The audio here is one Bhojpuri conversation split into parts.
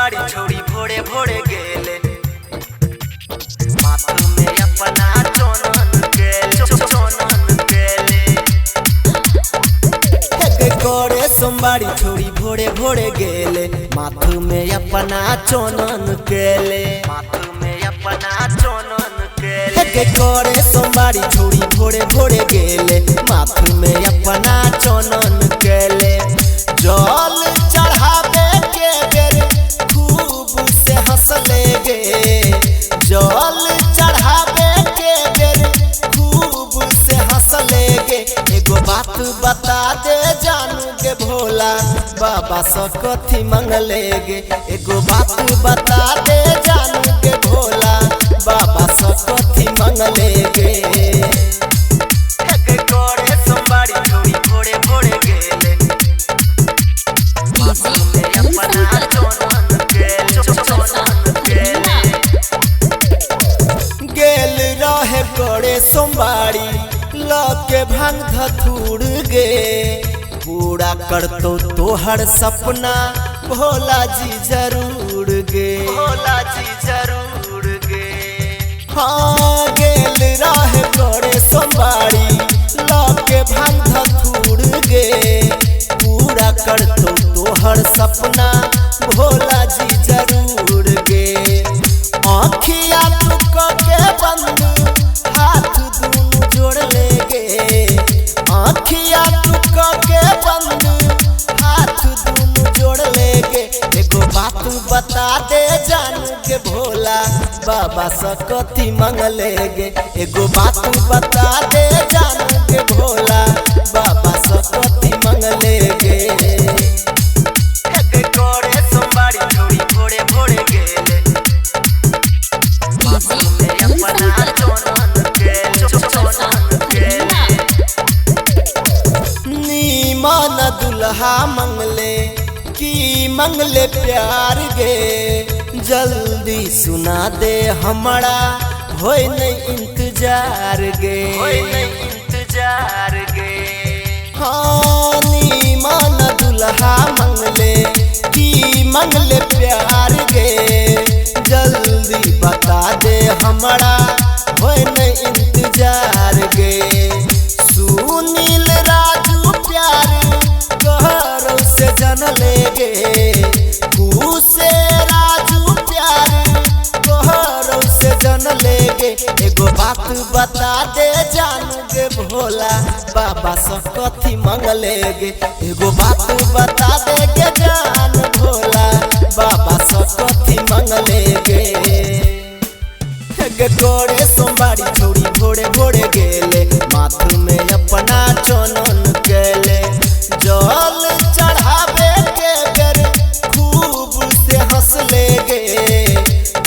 सोमवारी छोड़ी भोरे भोरे गेले माथ में अपना चोनन गेले करे सोमवारी छोड़ी भोरे भोरे गेले माथ में अपना चोनन गेले माथ में अपना चोनन गेले करे सोमवारी छोड़ी भोरे भोरे गेले माथ में अपना चोनन गेले जल चढ़ावे के बेर खूब से हंसले गे जल चढ़ावे के बेर खूब से हंसले गे एगो बात बता दे जानू के भोला बाबा से कथी मंगले गे एगो बात बता दे जानू के भोला बाबा से कथी मंगले गे करे सोमवारी छोड़ी भोरे भोरे गेले गेल रहे करे सोमवारी लके भांग धतूर गे पूरा करतो तोहर सपना भोला जी जरूर गे भोला जी जरूर गे हाँ गेल रहे करे सोमवारी लके भांग धतूर गे पूरा करतो तोहर सपना भोला जी जरूर गे आँखिया टुक के बंद हाथ दूनु जोड़ ले गे आँखिया टुक के बंद हाथ दूनु जोड़ ले गे एगो बात बता दे जानू के भोला बाबा से कथी मंगले गे एगो बात बता दे जानू के भोला बाबा से कथी मंगले गे करे सोमवारी छोड़ी भोरे भोरे गेले नीमन दुल्हा मंगले की मंगले प्यार गे जल्दी सुना दे हमारा होय नहीं इंतजार गे होय नहीं इंतजार गे हाँ नीमन दुल्हा मंगले की मंगले प्यार गे जल्दी बता दे हमारा होय नहीं इंतजार गे सुनील राजू प्यार कहरो से जन ले गे से राजू प्यार कहरो से जन ले गे एगो बात बता दे जानू गे भोला बाबा से कथी मंगले गे एगो बात बता दे गे जान भोला बाबा से कथी मंगले गे करे सोमवारी छोड़ी भोरे भोरे गेले माथ में अपना चोनन गेले जल चढ़ावे के बेर खूब से हंसले गे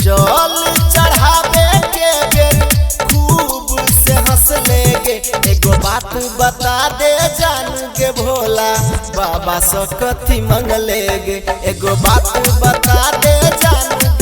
जल चढ़ावे के बेर खूब से हंसले गे एगो बात बता दे जानू के भोला बाबा से कथी मंगले गे एगो बात बता दे जानू